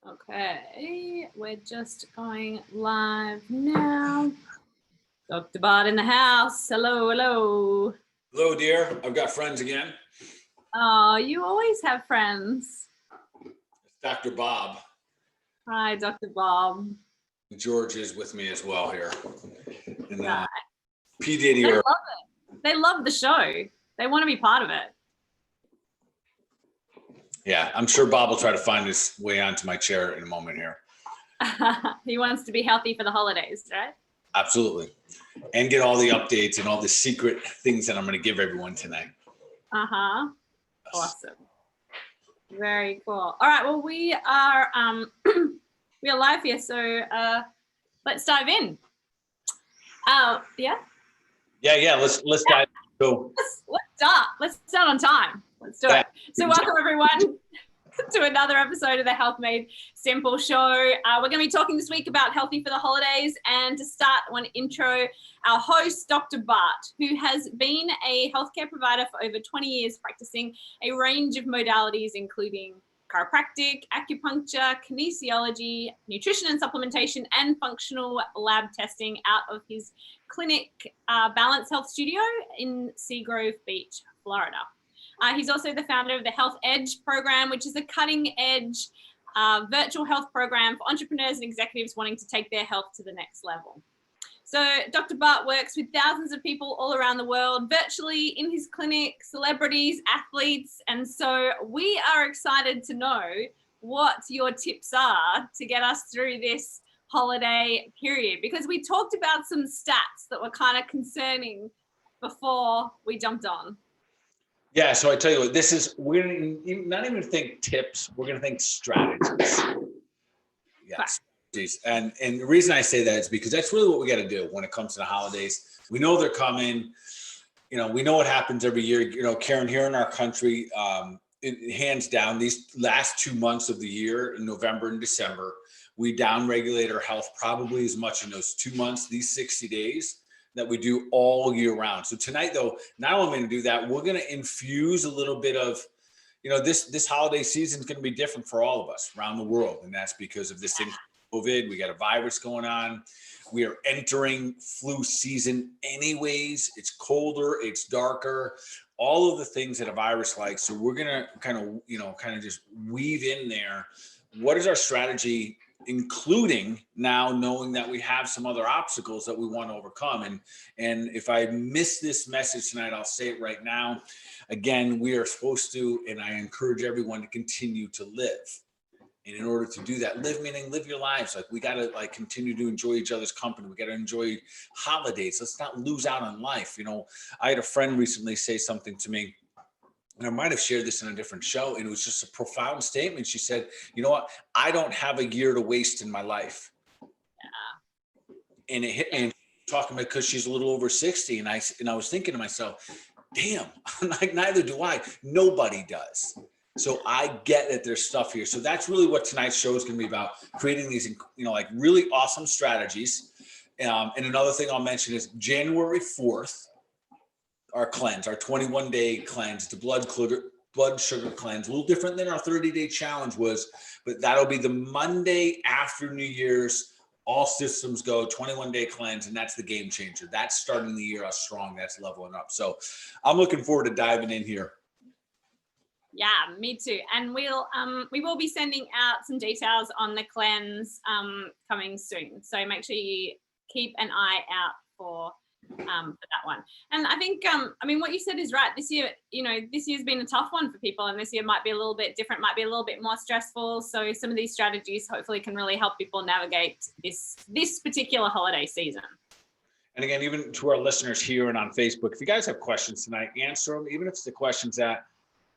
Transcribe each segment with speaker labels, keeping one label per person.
Speaker 1: Okay, we're just going live now. Dr. Bart in the house. Hello, hello.
Speaker 2: Hello, dear. I've got friends again.
Speaker 1: Oh, you always have friends.
Speaker 2: It's Dr. Bob.
Speaker 1: Hi, Dr. Bob.
Speaker 2: George is with me as well here. And
Speaker 1: Right.
Speaker 2: P. Diddy.
Speaker 1: They love it. They love the show. They want to be part of it.
Speaker 2: Yeah, I'm sure Bob will try to find his way onto my chair in a moment here.
Speaker 1: He wants to be healthy for the holidays, right?
Speaker 2: Absolutely. And get all the updates and all the secret things that I'm going to give everyone tonight.
Speaker 1: Uh-huh. Awesome. Very cool. All right, well, we are live here, so let's dive in. Yeah?
Speaker 2: Yeah, let's dive in. So,
Speaker 1: Let's start on time. Let's do it. So welcome everyone to another episode of the Health Made Simple show. We're going to be talking this week about healthy for the holidays, and to start, I want to intro our host, Dr. Bart, who has been a healthcare provider for over 20 years, practicing a range of modalities, including chiropractic, acupuncture, kinesiology, nutrition and supplementation, and functional lab testing out of his clinic, Balance Health Studio in Seagrove Beach, Florida. He's also the founder of the Health Edge program, which is a cutting-edge virtual health program for entrepreneurs and executives wanting to take their health to the next level. So Dr. Bart works with thousands of people all around the world, virtually in his clinic, celebrities, athletes. And so we are excited to know what your tips are to get us through this holiday period, because we talked about some stats that were kind of concerning before we jumped on.
Speaker 2: Yeah, so I tell you what, we're going to not even think tips, we're going to think strategies. Yes. And the reason I say that is because that's really what we got to do when it comes to the holidays. We know they're coming. You know, we know what happens every year. You know, Karen, here in our country, hands down, these last 2 months of the year, in November and December, we downregulate our health probably as much in those 2 months, these 60 days, that we do all year round. So tonight, though, not only going to do that, we're going to infuse a little bit of, you know, this holiday season is going to be different for all of us around the world, and that's because of this thing. COVID, we got a virus going on. We are entering flu season anyways. It's colder, it's darker, all of the things that a virus likes. So we're gonna kind of just weave in there. What is our strategy, including now knowing that we have some other obstacles that we want to overcome? And if I miss this message tonight, I'll say it right now. Again, we are supposed to, and I encourage everyone to continue to live. And in order to do that, live your lives. Like, we got to continue to enjoy each other's company. We got to enjoy holidays. Let's not lose out on life. You know, I had a friend recently say something to me, and I might have shared this in a different show, and it was just a profound statement. She said, you know what? I don't have a year to waste in my life. Yeah. And it hit me, talking about, because she's a little over 60. And I was thinking to myself, damn, like, neither do I. Nobody does. So I get that there's stuff here. So that's really what tonight's show is going to be about, creating these, you know, like really awesome strategies. And another thing I'll mention is January 4th, our cleanse, our 21-day cleanse, the blood sugar cleanse, a little different than our 30-day challenge was, but that'll be the Monday after New Year's. All systems go, 21-day cleanse, and that's the game changer. That's starting the year off strong. That's leveling up. So I'm looking forward to diving in here.
Speaker 1: Yeah, me too. And we will be sending out some details on the cleanse coming soon. So make sure you keep an eye out for that one. And I think, what you said is right. This year, this year's been a tough one for people, and this year might be a little bit different, might be a little bit more stressful. So some of these strategies hopefully can really help people navigate this particular holiday season.
Speaker 2: And again, even to our listeners here and on Facebook, if you guys have questions tonight, answer them, even if it's the questions that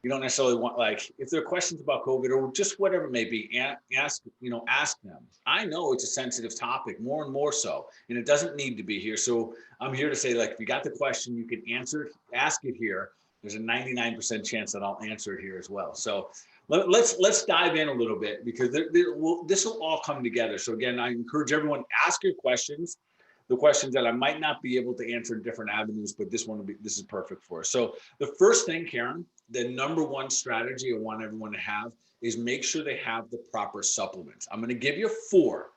Speaker 2: you don't necessarily want, like if there are questions about COVID or just whatever it may be, ask them. I know it's a sensitive topic, more and more so, and it doesn't need to be here. So I'm here to say, like, if you got the question, you can ask it here. There's a 99% chance that I'll answer it here as well. So let's dive in a little bit, because this will all come together. So again, I encourage everyone, ask your questions. the questions that I might not be able to answer in different avenues, but this is perfect for us. So the first thing, Karen, the number one strategy I want everyone to have is make sure they have the proper supplements. I'm going to give you 4,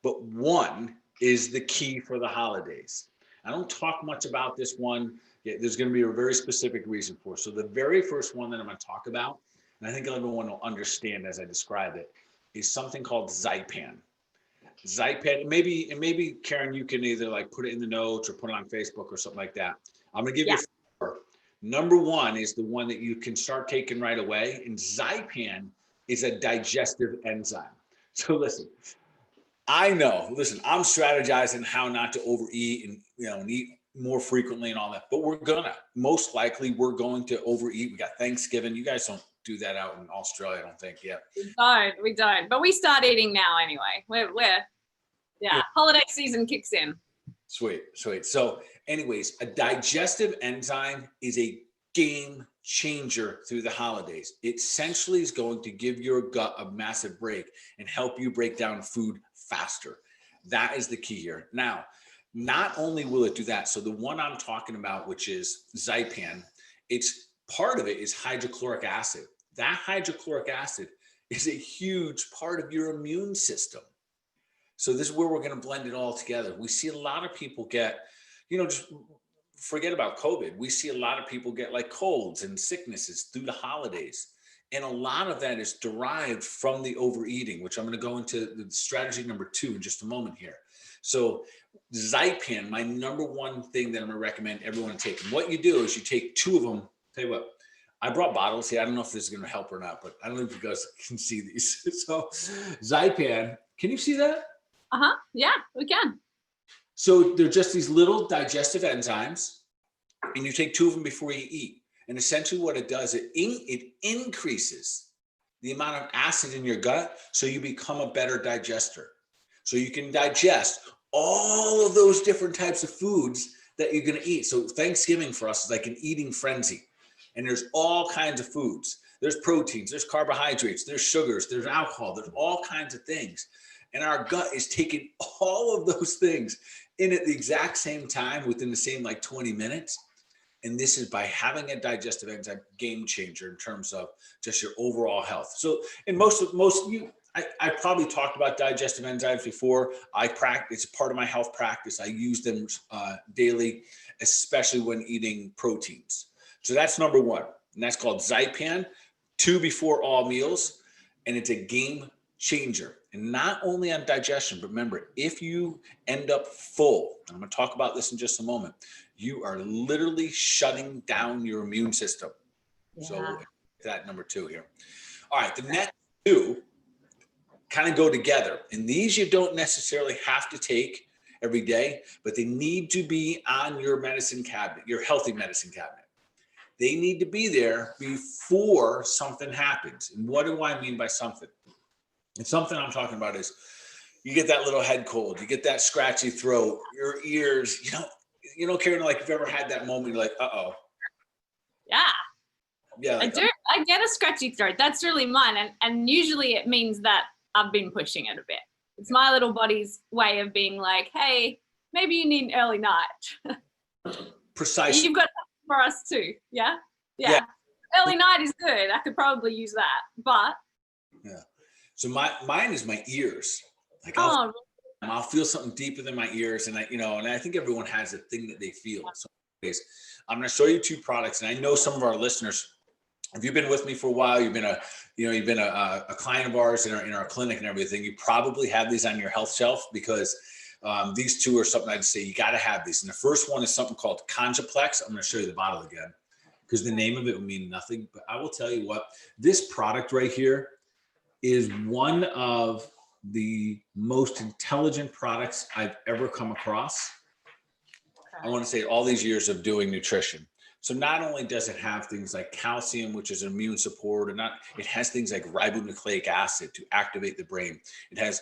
Speaker 2: but 1 is the key for the holidays. I don't talk much about this one. There's going to be a very specific reason for it. So the very first one that I'm going to talk about, and I think everyone will understand as I describe it, is something called Zypan. Zypan, maybe Karen, you can either like put it in the notes or put it on Facebook or something like that. I'm going to give you 4. Number 1 is the one that you can start taking right away. And Zypan is a digestive enzyme. So listen, I'm strategizing how not to overeat and eat more frequently and all that, but we're going to overeat. We got Thanksgiving. You guys don't do that out in Australia, I don't think yet.
Speaker 1: We don't, but we start eating now anyway. We're holiday season kicks in.
Speaker 2: Sweet. So anyways, a digestive enzyme is a game changer through the holidays. It essentially is going to give your gut a massive break and help you break down food faster. That is the key here. Now, not only will it do that, so the one I'm talking about, which is Zypan, it's part of it is hydrochloric acid. That hydrochloric acid is a huge part of your immune system. So this is where we're going to blend it all together. We see a lot of people get, just forget about COVID. We see a lot of people get like colds and sicknesses through the holidays. And a lot of that is derived from the overeating, which I'm going to go into the strategy number 2 in just a moment here. So Zypan, my number 1 thing that I'm going to recommend everyone take. And what you do is you take 2 of them. Tell you what, I brought bottles here. I don't know if this is going to help or not, but I don't know if you guys can see these. So Zypan, can you see that?
Speaker 1: Yeah, we can.
Speaker 2: So they're just these little digestive enzymes, and you take 2 of them before you eat. And essentially what it does, it increases the amount of acid in your gut so you become a better digester. So you can digest all of those different types of foods that you're going to eat. So Thanksgiving for us is like an eating frenzy. And there's all kinds of foods. There's proteins, there's carbohydrates, there's sugars, there's alcohol, there's all kinds of things. And our gut is taking all of those things in at the exact same time within the same 20 minutes. And this is by having a digestive enzyme game changer in terms of just your overall health. So in I probably talked about digestive enzymes before. It's part of my health practice. I use them daily, especially when eating proteins. So that's number 1, and that's called Zypan, 2 before all meals, and it's a game changer. And not only on digestion, but remember, if you end up full, and I'm going to talk about this in just a moment, you are literally shutting down your immune system. Yeah. So that number 2 here. All right, the next 2 kind of go together. And these you don't necessarily have to take every day, but they need to be on your medicine cabinet, your healthy medicine cabinet. They need to be there before something happens. And what do I mean by something? And something I'm talking about is you get that little head cold, you get that scratchy throat, your ears, Karen, like if you've ever had that moment, you're like, uh-oh.
Speaker 1: Yeah, I do. I get a scratchy throat. That's really mine. And usually it means that I've been pushing it a bit. It's my little body's way of being like, hey, maybe you need an early night.
Speaker 2: Precisely.
Speaker 1: You've got something for us too. Yeah. Early night is good. I could probably use that, but.
Speaker 2: Yeah. So mine is my ears. I'll feel something deeper than my ears. And I think everyone has a thing that they feel. So anyways, I'm going to show you 2 products. And I know some of our listeners, if you've been with me for a while, you've been a client of ours in our clinic and everything, you probably have these on your health shelf because these 2 are something I'd say you got to have these. And the first one is something called Congaplex. I'm going to show you the bottle again because the name of it will mean nothing. But I will tell you what, this product right here is one of the most intelligent products I've ever come across. I want to say all these years of doing nutrition. So not only does it have things like calcium, which is immune support, it has things like ribonucleic acid to activate the brain. It has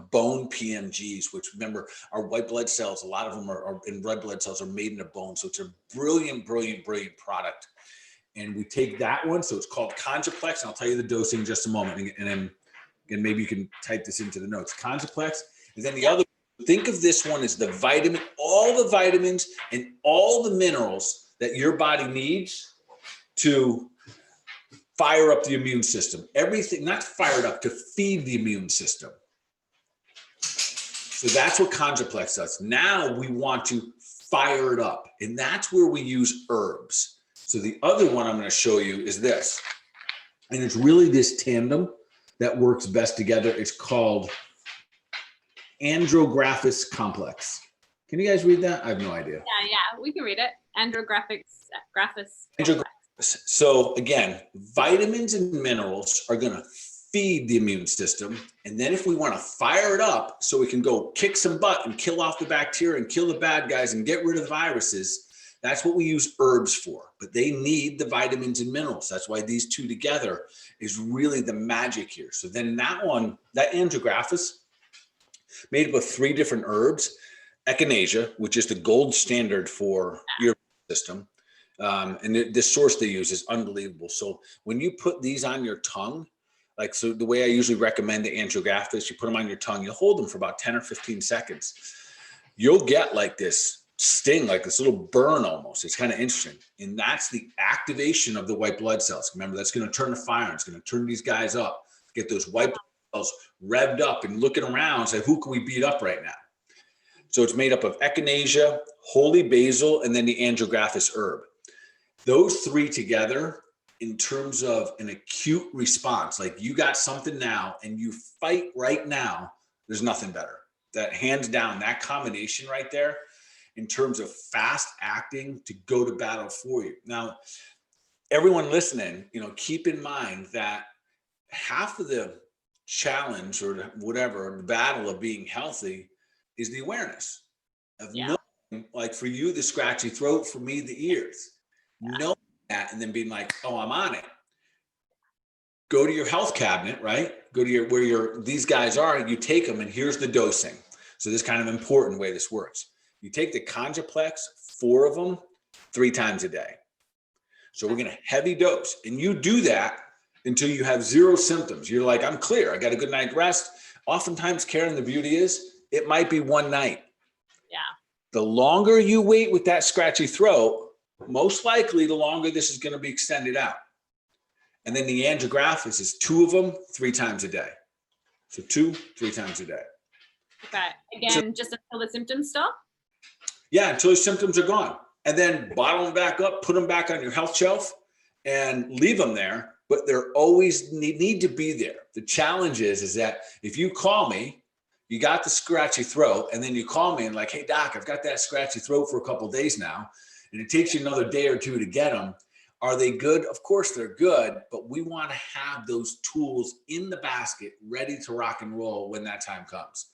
Speaker 2: bone PMGs, which remember are white blood cells. A lot of them are in red blood cells are made in the bone. So it's a brilliant product. And we take that one. So it's called Congaplex. And I'll tell you the dosing in just a moment. And then maybe you can type this into the notes. Congaplex. And then the other think of this one as the vitamin, all the vitamins and all the minerals that your body needs to fire up the immune system. Everything, not fire it up, to feed the immune system. So that's what Congaplex does. Now we want to fire it up, and that's where we use herbs. So the other one I'm going to show you is this, and it's really this tandem that works best together. It's called Andrographis Complex. Can you guys read that? I have no idea.
Speaker 1: Yeah, we can read it. Andrographis Complex.
Speaker 2: So again, vitamins and minerals are going to feed the immune system. And then if we want to fire it up so we can go kick some butt and kill off the bacteria and kill the bad guys and get rid of the viruses, that's what we use herbs for. But they need the vitamins and minerals. That's why these two together is really the magic here. So then that one, that Andrographis, made up of 3 different herbs. Echinacea, which is the gold standard for your system. And this source they use is unbelievable. So when you put these on your tongue, like, so the way I usually recommend the Andrographis, you put them on your tongue, you hold them for about 10 or 15 seconds. You'll get like this sting, like this little burn almost. It's kind of interesting. And that's the activation of the white blood cells. Remember, that's going to turn the fire on. It's going to turn these guys up, get those white blood cells revved up and looking around and say, who can we beat up right now? So it's made up of echinacea, holy basil, and then the Andrographis herb. Those 3 together, in terms of an acute response, like you got something now and you fight right now, there's nothing better. That hands down, that combination right there, in terms of fast acting to go to battle for you. Now, everyone listening, keep in mind that half of the challenge or whatever, the battle of being healthy is the awareness of knowing, like for you, the scratchy throat, for me, the ears. Knowing that and then being like, oh, I'm on it. Go to your health cabinet, right? Go to where these guys are, you take them, and here's the dosing. So this is kind of important way this works. You take the Congaplex, 4 of them, 3 times a day. So we're going to heavy dose, and you do that until you have 0 symptoms. You're like, I'm clear. I got a good night's rest. Oftentimes, Karen, the beauty is it might be 1 night.
Speaker 1: Yeah.
Speaker 2: The longer you wait with that scratchy throat, most likely the longer this is going to be extended out. And then the Andrographis is 2 of them, 3 times a day. So 2, 3 times a day.
Speaker 1: Okay. Again, just until the symptoms stop?
Speaker 2: Yeah, until your symptoms are gone. And then bottle them back up, put them back on your health shelf, and leave them there. But they're always need to be there. The challenge is that if you call me, you got the scratchy throat, and then you call me and like, hey, doc, I've got that scratchy throat for a couple of days now, and it takes you another day or 2 to get them. Are they good? Of course they're good, but we want to have those tools in the basket ready to rock and roll when that time comes.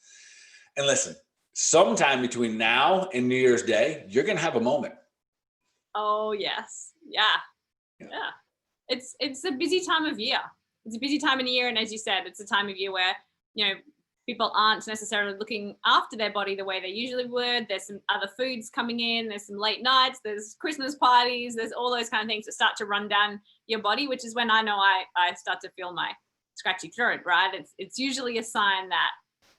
Speaker 2: And listen, sometime between now and New Year's Day, you're going to have a moment.
Speaker 1: Oh, yes. Yeah. It's a busy time of year. It's a busy time of the year. And as you said, it's a time of year where, people aren't necessarily looking after their body the way they usually would. There's some other foods coming in. There's some late nights. There's Christmas parties. There's all those kind of things that start to run down your body, which is when I know I start to feel my scratchy throat, right? It's usually a sign that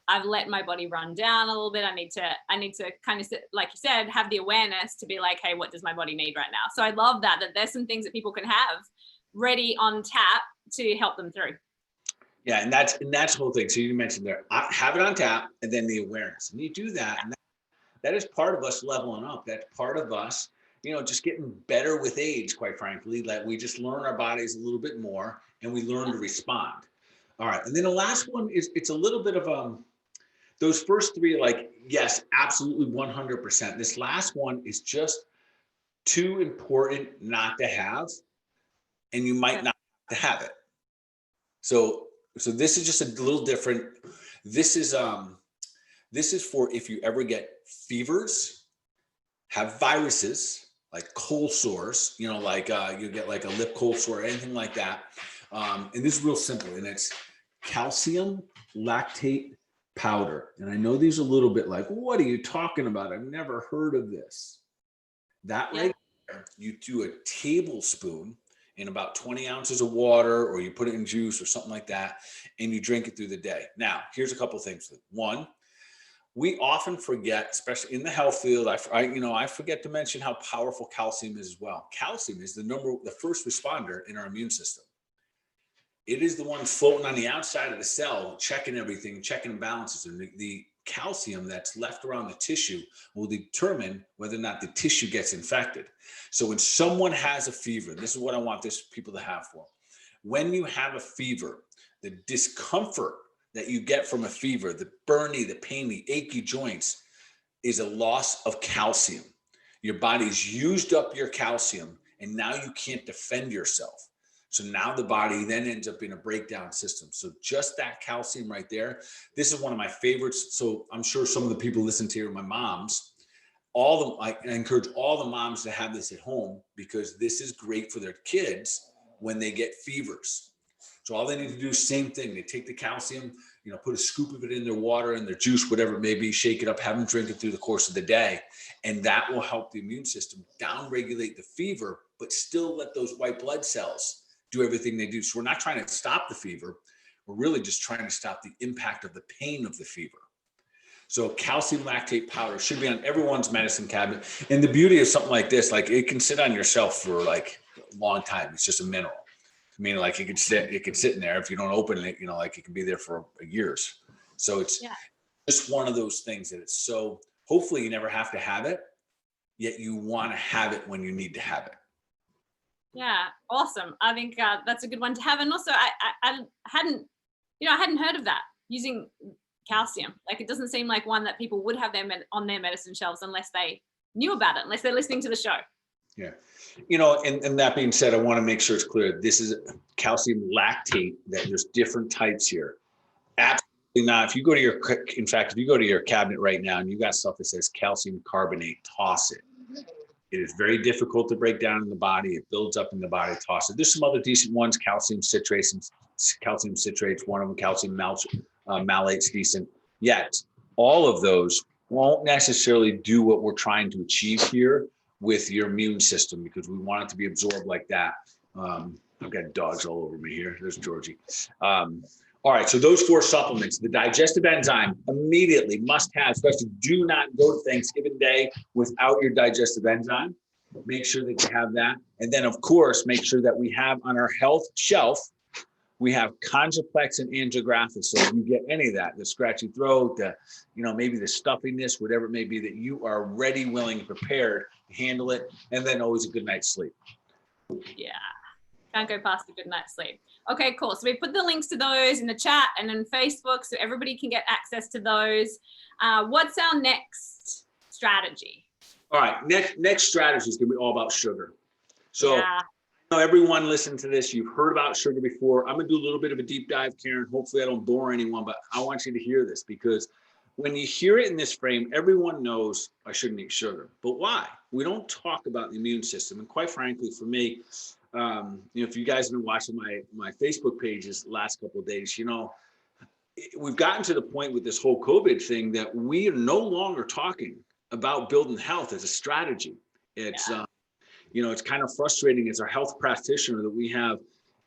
Speaker 1: I've let my body run down a little bit. I need to kind of, like you said, have the awareness to be like, hey, what does my body need right now? So I love that there's some things that people can have ready on tap to help them through.
Speaker 2: Yeah, and that's the whole thing. So you mentioned there, have it on tap, and then the awareness. And you do that, and that is part of us leveling up. That's part of us, just getting better with age, quite frankly, that we just learn our bodies a little bit more, and we learn to respond. All right, and then the last one is, it's a little bit of those first 3 are like, yes, absolutely 100%. This last one is just too important not to have, and you might not have to have it. So this is just a little different. This is for if you ever get fevers, have viruses like cold sores, like you get like a lip cold sore or anything like that. And this is real simple, and it's calcium lactate powder. And I know these are a little bit like, what are you talking about? I've never heard of this. That right there, you do a tablespoon in about 20 ounces of water, or you put it in juice or something like that, and you drink it through the day. Now, here's a couple of things. 1, we often forget, especially in the health field, I forget to mention how powerful calcium is as well. Calcium is the first responder in our immune system. It is the one floating on the outside of the cell, checking everything, checking imbalances. And the calcium that's left around the tissue will determine whether or not the tissue gets infected. So when someone has a fever, this is what I want people to have for. When you have a fever, the discomfort that you get from a fever, the burning, the pain, the achy joints, is a loss of calcium. Your body's used up your calcium, and now you can't defend yourself. So now the body then ends up in a breakdown system. So just that calcium right there, this is one of my favorites. So I'm sure some of the people listen to here, my moms, I encourage all the moms to have this at home, because this is great for their kids when they get fevers. So all they need to do is same thing. They take the calcium, put a scoop of it in their water, in their juice, whatever it may be, shake it up, have them drink it through the course of the day. And that will help the immune system downregulate the fever, but still let those white blood cells do everything they do. So we're not trying to stop the fever. We're really just trying to stop the impact of the pain of the fever. So calcium lactate powder should be on everyone's medicine cabinet. And the beauty of something like this, like it can sit on your shelf for like a long time. It's just a mineral. I mean, like it could sit in there. If you don't open it, like it can be there for years. So it's just one of those things that it's so, hopefully you never have to have it, yet you want to have it when you need to have it.
Speaker 1: Yeah, awesome. I think that's a good one to have. And also I hadn't heard of that, using calcium. Like it doesn't seem like one that people would have on their medicine shelves unless they knew about it, unless they're listening to the show.
Speaker 2: Yeah. And that being said, I want to make sure it's clear. This is calcium lactate, that there's different types here. Absolutely not. If you go to your cabinet right now and you got stuff that says calcium carbonate, toss it. It is very difficult to break down in the body. It builds up in the body, toss it. There's some other decent ones, calcium citrates, one of them, calcium malate's decent. Yet all of those won't necessarily do what we're trying to achieve here with your immune system, because we want it to be absorbed like that. I've got dogs all over me here. There's Georgie. All right, so those 4 supplements, the digestive enzyme, immediately must have, especially do not go to Thanksgiving Day without your digestive enzyme. Make sure that you have that. And then, of course, make sure that we have on our health shelf, we have Congaplex and Andrographis. So if you get any of that, the scratchy throat, maybe the stuffiness, whatever it may be, that you are ready, willing, and prepared to handle it. And then always a good night's sleep.
Speaker 1: Yeah, can't go past a good night's sleep. Okay, cool. So we put the links to those in the chat and on Facebook so everybody can get access to those. What's our next strategy?
Speaker 2: All right, next strategy is going to be all about sugar. So I know everyone listening to this, you've heard about sugar before. I'm going to do a little bit of a deep dive, Karen. Hopefully I don't bore anyone, but I want you to hear this, because when you hear it in this frame, everyone knows I shouldn't eat sugar. But why? We don't talk about the immune system. And quite frankly, for me, if you guys have been watching my Facebook pages the last couple of days, we've gotten to the point with this whole COVID thing that we are no longer talking about building health as a strategy. It's, it's kind of frustrating as a health practitioner that we have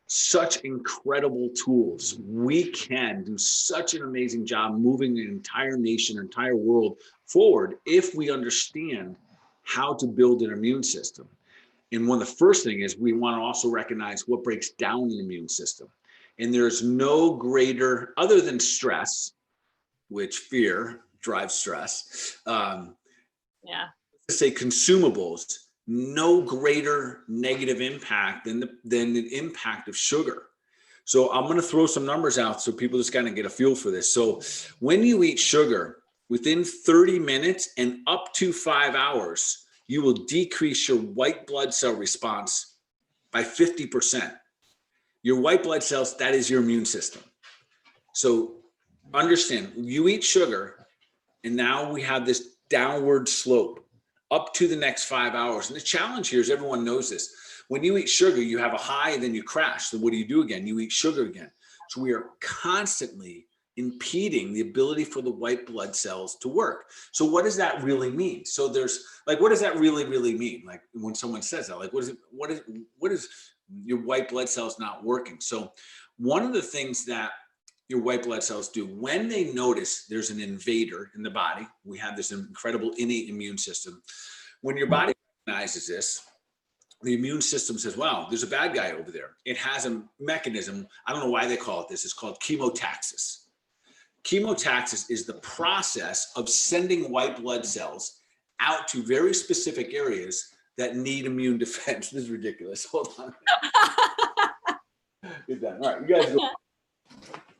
Speaker 2: such incredible tools. We can do such an amazing job moving an entire nation, an entire world forward if we understand how to build an immune system. And one of the first thing is we want to also recognize what breaks down the immune system. And there's no greater, other than stress, which fear drives stress. Let's say consumables, no greater negative impact than the impact of sugar. So I'm going to throw some numbers out so people just kind of get a feel for this. So when you eat sugar, within 30 minutes and up to 5 hours, you will decrease your white blood cell response by 50%. Your white blood cells, that is your immune system. So understand, you eat sugar, and now we have this downward slope up to the next 5 hours. And the challenge here is, everyone knows this. When you eat sugar, you have a high and then you crash. So what do you do again? You eat sugar again. So we are constantly impeding the ability for the white blood cells to work. So what does that really mean? So there's what does that really mean? Like when someone says that, what is your white blood cells not working? So one of the things that your white blood cells do. When they notice there's an invader in the body, we have this incredible innate immune system. When your body recognizes this, the immune system says, wow, there's a bad guy over there. It has a mechanism. I don't know why they call it this. It's called chemotaxis. Chemotaxis is the process of sending white blood cells out to very specific areas that need immune defense. This is ridiculous. Hold on. Get down. All right, you guys go. All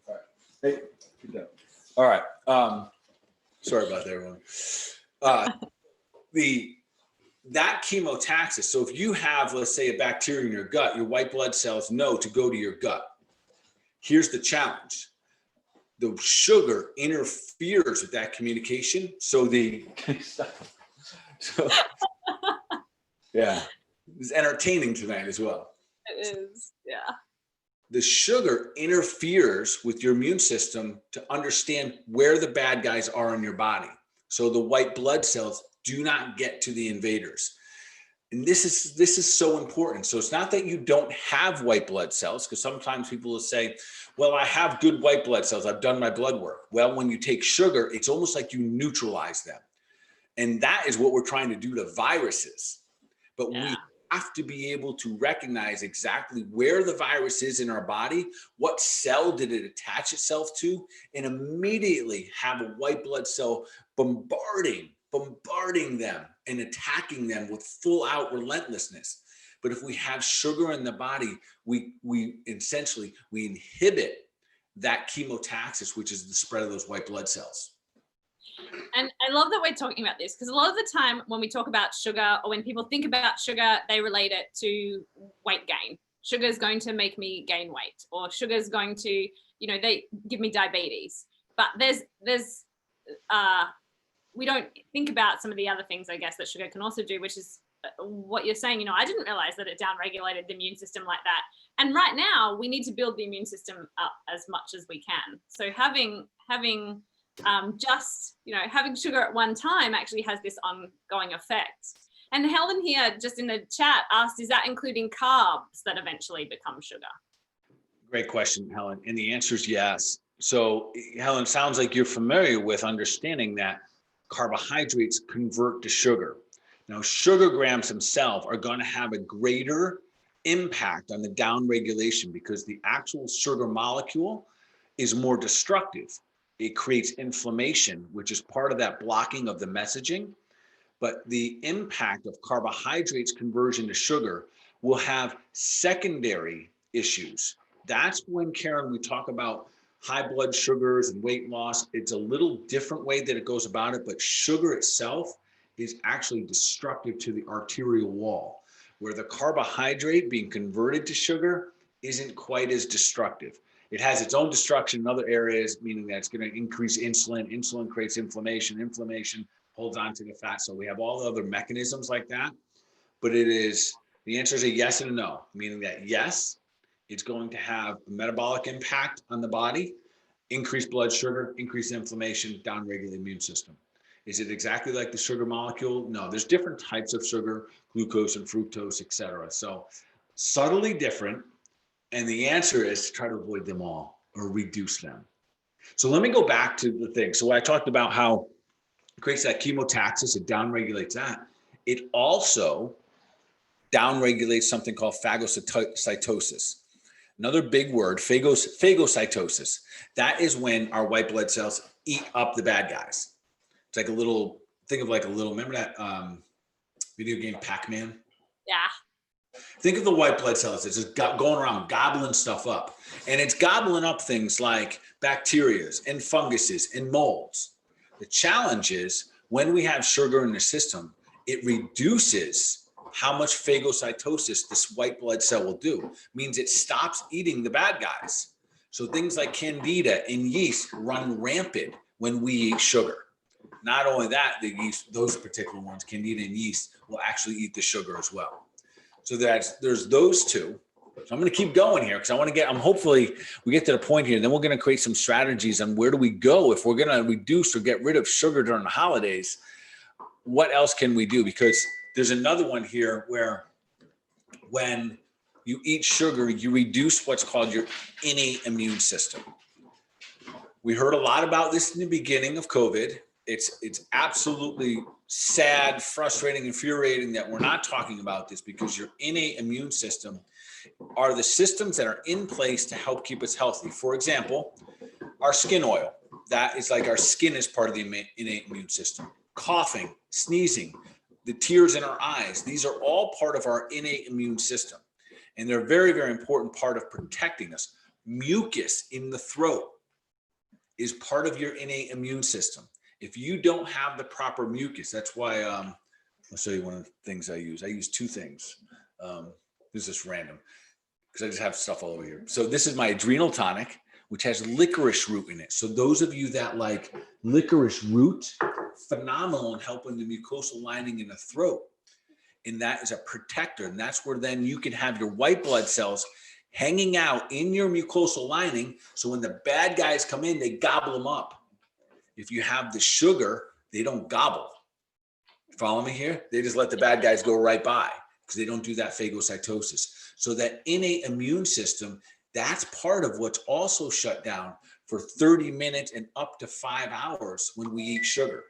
Speaker 2: right. Hey, get down. All right. Sorry about that, everyone. That chemotaxis. So if you have, let's say, a bacteria in your gut, your white blood cells know to go to your gut. Here's the challenge. The sugar interferes with that communication. So yeah, it's entertaining tonight as well.
Speaker 1: It is, yeah.
Speaker 2: The sugar interferes with your immune system to understand where the bad guys are in your body. So the white blood cells do not get to the invaders. And this is so important. So it's not that you don't have white blood cells, because sometimes people will say, well, I have good white blood cells. I've done my blood work. Well, when you take sugar, it's almost like you neutralize them. And that is what we're trying to do to viruses. But we have to be able to recognize exactly where the virus is in our body, what cell did it attach itself to, and immediately have a white blood cell bombarding them and attacking them with full out relentlessness. But if we have sugar in the body, we essentially inhibit that chemotaxis, which is the spread of those white blood cells.
Speaker 1: And I love that we're talking about this, because a lot of the time when we talk about sugar, or when people think about sugar, they relate it to weight gain. Sugar is going to make me gain weight, or sugar is going to, they give me diabetes. But we don't think about some of the other things, I guess, that sugar can also do, which is what you're saying. I didn't realize that it downregulated the immune system like that. And right now we need to build the immune system up as much as we can. So having having sugar at one time actually has this ongoing effect. And Helen here, just in the chat, asked, is that including carbs that eventually become sugar?
Speaker 2: Great question, Helen. And the answer is yes. So Helen, sounds like you're familiar with understanding that carbohydrates convert to sugar. Now, sugar grams themselves are going to have a greater impact on the downregulation, because the actual sugar molecule is more destructive. It creates inflammation, which is part of that blocking of the messaging. But the impact of carbohydrates conversion to sugar will have secondary issues. That's when, Karen, we talk about high blood sugars and weight loss. It's a little different way that it goes about it, but sugar itself is actually destructive to the arterial wall, where the carbohydrate being converted to sugar isn't quite as destructive. It has its own destruction in other areas, meaning that it's going to increase insulin. Insulin creates inflammation. Inflammation holds on to the fat. So we have all the other mechanisms like that. But the answer is a yes and a no, meaning that yes, it's going to have a metabolic impact on the body, increased blood sugar, increased inflammation, downregulate the immune system. Is it exactly like the sugar molecule? No, there's different types of sugar, glucose and fructose, etc. So subtly different. And the answer is to try to avoid them all or reduce them. So let me go back to the thing. So I talked about how it creates that chemotaxis, it downregulates that. It also downregulates something called phagocytosis. Another big word, phagocytosis. That is when our white blood cells eat up the bad guys. It's like remember that video game Pac-Man?
Speaker 1: Yeah.
Speaker 2: Think of the white blood cells. It's just going around gobbling stuff up. And it's gobbling up things like bacteria and funguses and molds. The challenge is when we have sugar in the system, it reduces how much phagocytosis this white blood cell will do. It means it stops eating the bad guys. So things like candida and yeast run rampant when we eat sugar. Not only that, the yeast, those particular ones, candida and yeast, will actually eat the sugar as well. So there's those two. So I'm going to keep going here because hopefully we get to the point here, and then we're going to create some strategies on where do we go if we're going to reduce or get rid of sugar during the holidays. What else can we do? Because there's another one here where when you eat sugar, you reduce what's called your innate immune system. We heard a lot about this in the beginning of COVID. It's absolutely sad, frustrating, infuriating that we're not talking about this, because your innate immune system are the systems that are in place to help keep us healthy. For example, our skin oil, that is like our skin is part of the innate immune system. Coughing, sneezing, the tears in our eyes, these are all part of our innate immune system. And they're a very, very important part of protecting us. Mucus in the throat is part of your innate immune system. If you don't have the proper mucus, that's why, I'll show you one of the things I use. I use two things. This is just random because I just have stuff all over here. So this is my adrenal tonic, which has licorice root in it. So those of you that like licorice root, phenomenal in helping the mucosal lining in the throat. And that is a protector. And that's where then you can have your white blood cells hanging out in your mucosal lining. So when the bad guys come in, they gobble them up. If you have the sugar, they don't gobble. Follow me here? They just let the bad guys go right by because they don't do that phagocytosis. So that innate immune system, that's part of what's also shut down for 30 minutes and up to 5 hours when we eat sugar.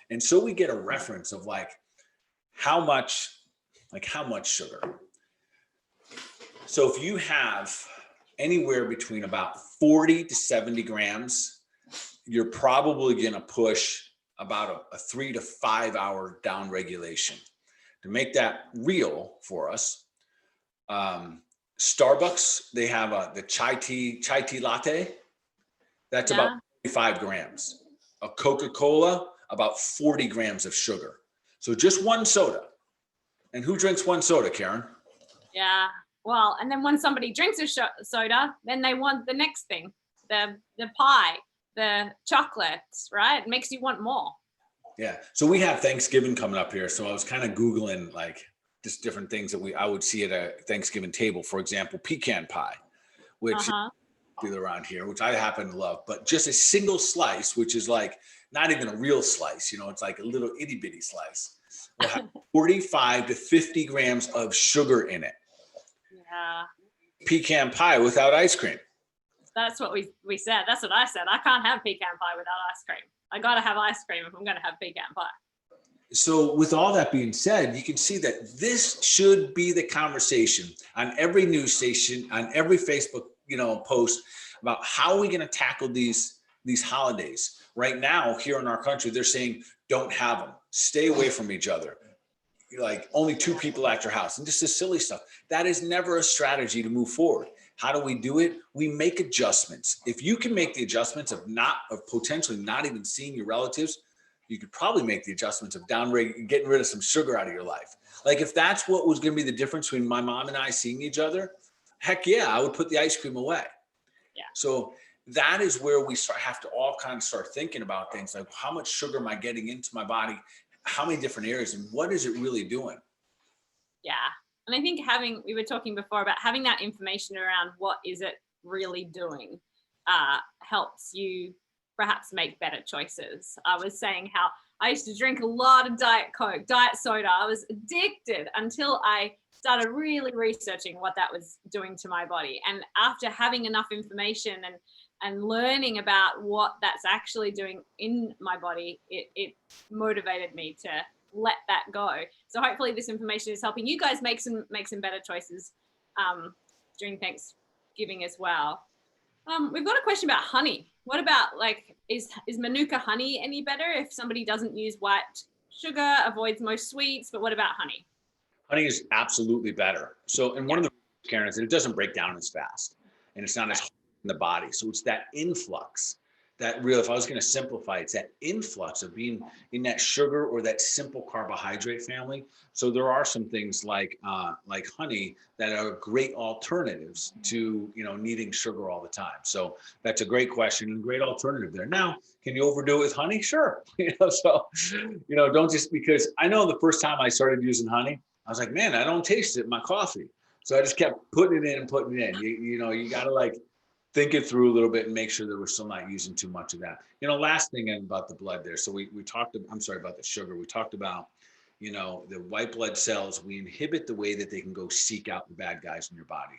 Speaker 2: And so we get a reference of like how much sugar. So if you have anywhere between about 40 to 70 grams, you're probably going to push about a 3 to 5 hour down regulation. To make that real for us, Starbucks, they have the chai tea latte. That's about 35 grams. A Coca-Cola, about 40 grams of sugar. So just one soda. And who drinks one soda, Karen?
Speaker 1: Yeah. Well, and then when somebody drinks a soda, then they want the next thing, the pie, the chocolates, right? It makes you want more.
Speaker 2: Yeah. So we have Thanksgiving coming up here. So I was kind of Googling like just different things that I would see at a Thanksgiving table. For example, pecan pie, which is around here, which I happen to love, but just a single slice, which is like not even a real slice, it's like a little itty bitty slice, will have 45 to 50 grams of sugar in it.
Speaker 1: Yeah.
Speaker 2: Pecan pie without ice cream.
Speaker 1: That's what we said. That's what I said. I can't have pecan pie without ice cream. I got to have ice cream if I'm going to have pecan pie.
Speaker 2: So with all that being said, you can see that this should be the conversation on every news station, on every Facebook, post about how are we going to tackle these holidays. Right now here in our country, they're saying don't have them, stay away from each other. Like only 2 people at your house and just this silly stuff. That is never a strategy to move forward. How do we do it? We make adjustments. If you can make the adjustments of potentially not even seeing your relatives, you could probably make the adjustments of getting rid of some sugar out of your life. Like if that's what was going to be the difference between my mom and I seeing each other, heck yeah, I would put the ice cream away.
Speaker 1: Yeah.
Speaker 2: So that is where we have to all kind of start thinking about things like how much sugar am I getting into my body? How many different areas and what is it really doing?
Speaker 1: Yeah. And I think we were talking before about having that information around what is it really doing helps you perhaps make better choices. I was saying how I used to drink a lot of Diet Coke, diet soda. I was addicted until I started really researching what that was doing to my body. And after having enough information and learning about what that's actually doing in my body, it motivated me to let that go. So hopefully this information is helping you guys make some better choices during Thanksgiving as well. We've got a question about honey. What about is Manuka honey any better if somebody doesn't use white sugar, avoids most sweets, but what about honey?
Speaker 2: Honey is absolutely better. So, and one of the Karen is that it doesn't break down as fast and it's not as hard in the body. So it's that influx if I was going to simplify, it's that influx of being in that sugar or that simple carbohydrate family. So there are some things like honey that are great alternatives to, needing sugar all the time. So that's a great question and great alternative there. Now, can you overdo it with honey? Sure. Don't just because I know the first time I started using honey, I was like, man, I don't taste it in my coffee. So I just kept putting it in. You got to think it through a little bit and make sure that we're still not using too much of that. Last thing about the blood there. So we talked, I'm sorry about the sugar. We talked about, the white blood cells. We inhibit the way that they can go seek out the bad guys in your body.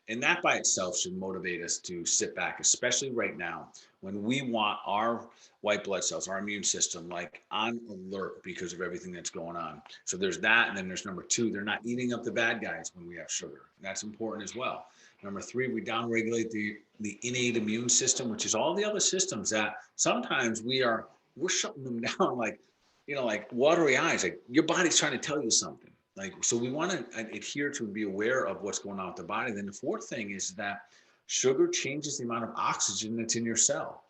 Speaker 2: And that by itself should motivate us to sit back, especially right now when we want our white blood cells, our immune system, like on alert because of everything that's going on. So there's that. And then there's number two, they're not eating up the bad guys when we have sugar. That's important as well. Number three, we downregulate the innate immune system, which is all the other systems that sometimes we're shutting them down like, like watery eyes, like your body's trying to tell you something. Like, so we want to adhere to and be aware of what's going on with the body. Then the fourth thing is that sugar changes the amount of oxygen that's in your cell.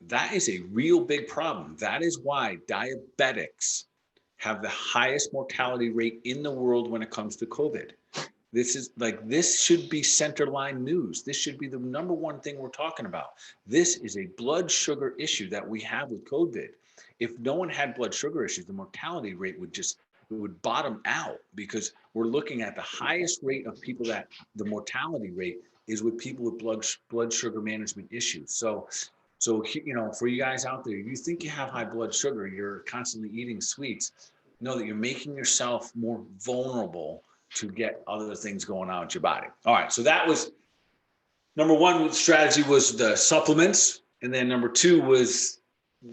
Speaker 2: That is a real big problem. That is why diabetics have the highest mortality rate in the world when it comes to COVID. This should be centerline news. This should be the number one thing we're talking about. This is a blood sugar issue that we have with COVID. If no one had blood sugar issues, the mortality rate would bottom out, because we're looking at the highest rate of people that the mortality rate is with people with blood sugar management issues. So, for you guys out there, you think you have high blood sugar, you're constantly eating sweets, know that you're making yourself more vulnerable to get other things going on with your body. All right, so that was number one strategy, was the supplements, and then number two was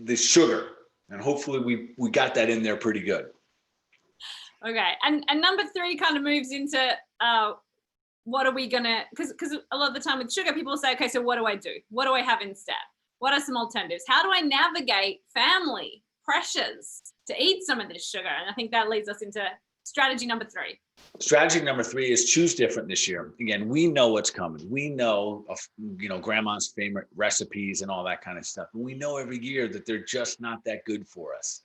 Speaker 2: the sugar, and hopefully we got that in there pretty good.
Speaker 1: Okay, and number three kind of moves into what are we gonna, because a lot of the time with sugar, people say, okay, so what do I do? What do I have instead? What are some alternatives? How do I navigate family pressures to eat some of this sugar? And I think that leads us into strategy number three.
Speaker 2: Strategy number three is choose different this year. Again, we know what's coming. We know of, grandma's favorite recipes and all that kind of stuff. And we know every year that they're just not that good for us.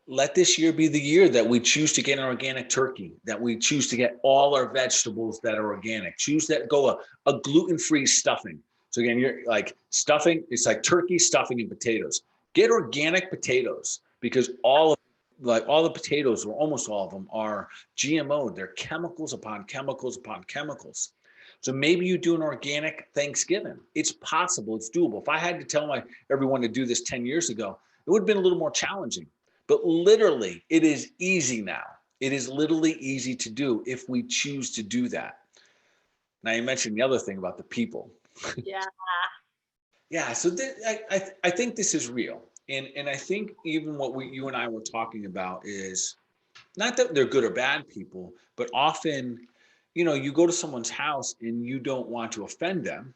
Speaker 2: Let this year be the year that we choose to get an organic turkey, that we choose to get all our vegetables that are organic, choose that go a gluten-free stuffing. So again, you're like stuffing, it's like turkey, stuffing, and potatoes. Get organic potatoes, because all the potatoes, or almost all of them, are GMO. They're chemicals upon chemicals upon chemicals. So maybe you do an organic Thanksgiving. It's possible, it's doable. If I had to tell everyone to do this 10 years ago, it would have been a little more challenging. But literally, it is easy now. It is literally easy to do if we choose to do that. Now, you mentioned the other thing about the people.
Speaker 1: Yeah.
Speaker 2: Yeah, so I think this is real. And I think even what you and I were talking about is not that they're good or bad people, but often, you go to someone's house and you don't want to offend them.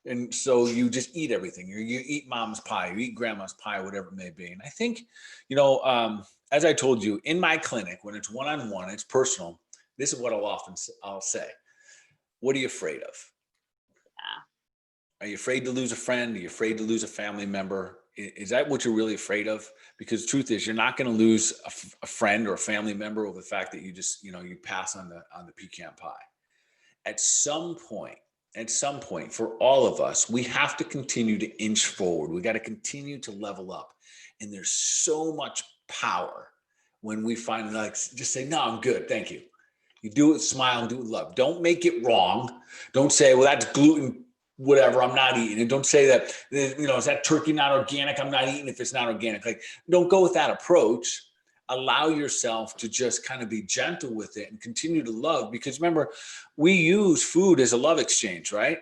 Speaker 2: And so you just eat everything. You eat mom's pie, you eat grandma's pie, whatever it may be. And I think, as I told you, in my clinic, when it's one-on-one, it's personal, this is what I'll say. What are you afraid of? Yeah. Are you afraid to lose a friend? Are you afraid to lose a family member? Is that what you're really afraid of? Because the truth is, you're not going to lose a friend or a family member over the fact that you just, you pass on the pecan pie. At some point, for all of us, we have to continue to inch forward. We got to continue to level up. And there's so much power when we finally just say, no, I'm good. Thank you. You do it with smile and do it with love. Don't make it wrong. Don't say, well, that's gluten, whatever, I'm not eating. And don't say that, is that turkey not organic? I'm not eating if it's not organic. Don't go with that approach. Allow yourself to just kind of be gentle with it and continue to love, because remember, we use food as a love exchange, right?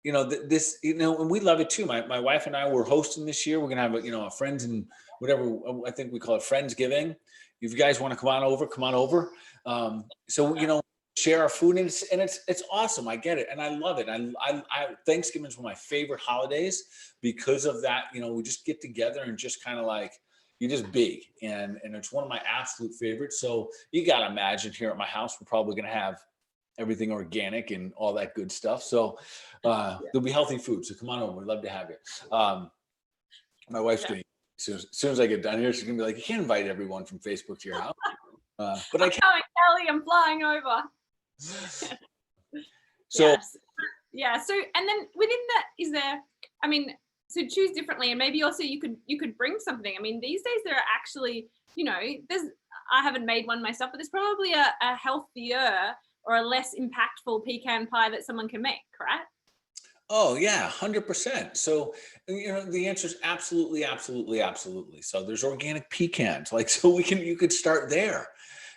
Speaker 2: This, and we love it too. My wife and I were hosting this year. We're going to have a friends and whatever, I think we call it Friendsgiving. If you guys want to come on over. Share our food, and it's awesome. I get it. And I love it. I Thanksgiving is one of my favorite holidays because of that. We just get together and just kind of you just be, and it's one of my absolute favorites. So you got to imagine here at my house, we're probably going to have everything organic and all that good stuff. So there'll be healthy food. So come on over. We'd love to have you. My wife's going to, as soon as I get done here, she's going to be like, you can't invite everyone from Facebook to your house. But I'm
Speaker 1: coming, Kelly, I'm flying over.
Speaker 2: So,
Speaker 1: yes. Yeah. So, and then within that, is there, so choose differently, and maybe also you could bring something. These days there are actually, I haven't made one myself, but there's probably a healthier or a less impactful pecan pie that someone can make, correct?
Speaker 2: Oh yeah, 100%. So, the answer is absolutely, absolutely, absolutely. So there's organic pecans, so you could start there.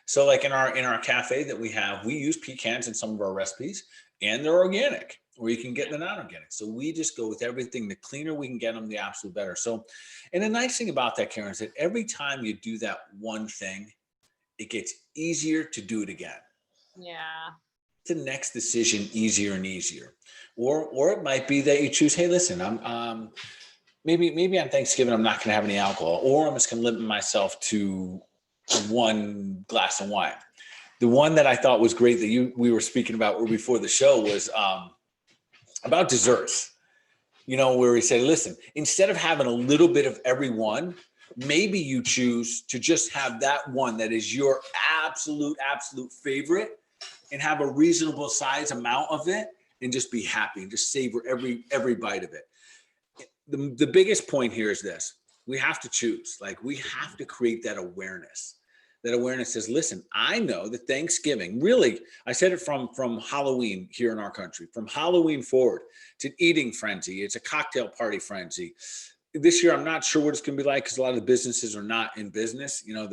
Speaker 2: So like in our cafe that we have, we use pecans in some of our recipes, and they're organic, or you can get the non-organic. So we just go with everything. The cleaner we can get them, the absolute better. So, and the nice thing about that, Karen, is that every time you do that one thing, it gets easier to do it again.
Speaker 1: Yeah.
Speaker 2: The next decision easier and easier. Or it might be that you choose, hey, listen, I'm maybe on Thanksgiving I'm not going to have any alcohol, or I'm just going to limit myself to one glass of wine. The one that I thought was great that we were speaking about before the show was about desserts. You know, where we say, listen, instead of having a little bit of every one, maybe you choose to just have that one that is your absolute favorite, and have a reasonable size amount of it, and just be happy and just savor every bite of it. The biggest point here is this: we have to choose. Like, we have to create that awareness. That awareness says, listen, I know that Thanksgiving, really, I said it from Halloween here in our country, from Halloween forward, it's an eating frenzy. It's a cocktail party frenzy. This year, I'm not sure what it's going to be like, because a lot of the businesses are not in business. You know,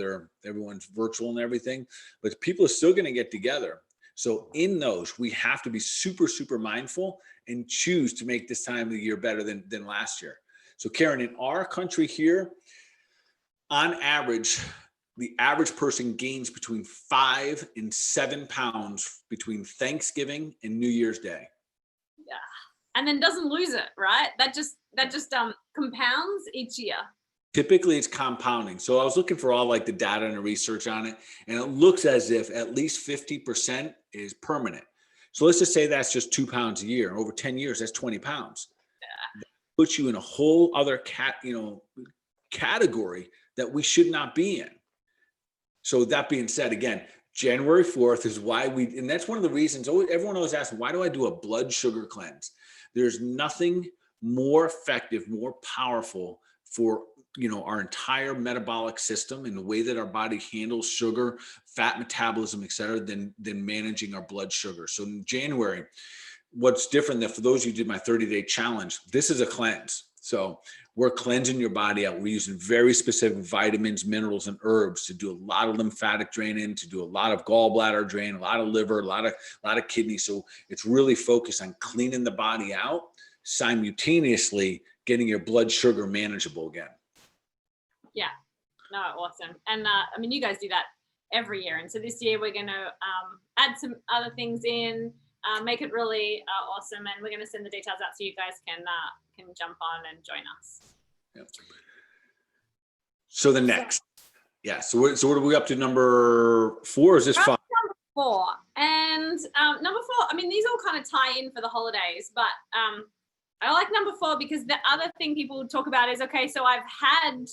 Speaker 2: everyone's virtual and everything, but people are still going to get together. So in those, we have to be super, super mindful and choose to make this time of the year better than last year. So Karen, in our country here, on average, the average person gains between 5 and 7 pounds between Thanksgiving and New Year's Day.
Speaker 1: Yeah. And then doesn't lose it, right? That just compounds each year.
Speaker 2: Typically it's compounding. So I was looking for all like the data and the research on it, and it looks as if at least 50% is permanent. So let's just say that's just 2 pounds a year. Over 10 years, that's 20 pounds. Yeah. That puts you in a whole other category that we should not be in. So that being said, again, January 4th is why and that's one of the reasons everyone always asks, why do I do a blood sugar cleanse? There's nothing more effective, more powerful for, our entire metabolic system and the way that our body handles sugar, fat metabolism, et cetera, than managing our blood sugar. So in January, what's different than for those who did my 30-day challenge, this is a cleanse. So we're cleansing your body out. We're using very specific vitamins, minerals, and herbs to do a lot of lymphatic draining, to do a lot of gallbladder drain, a lot of liver, a lot of kidney. So it's really focused on cleaning the body out, simultaneously getting your blood sugar manageable again.
Speaker 1: Yeah, no, awesome. And I mean, you guys do that every year. And so this year we're going to add some other things in, make it really awesome. And we're going to send the details out so you guys can jump on and join us.
Speaker 2: Yep. So the next, So what are we up to? Number 4? Is this 5?
Speaker 1: Number 4. And number 4, I mean, these all kind of tie in for the holidays, but I like number 4 because the other thing people talk about is, okay, so I've had,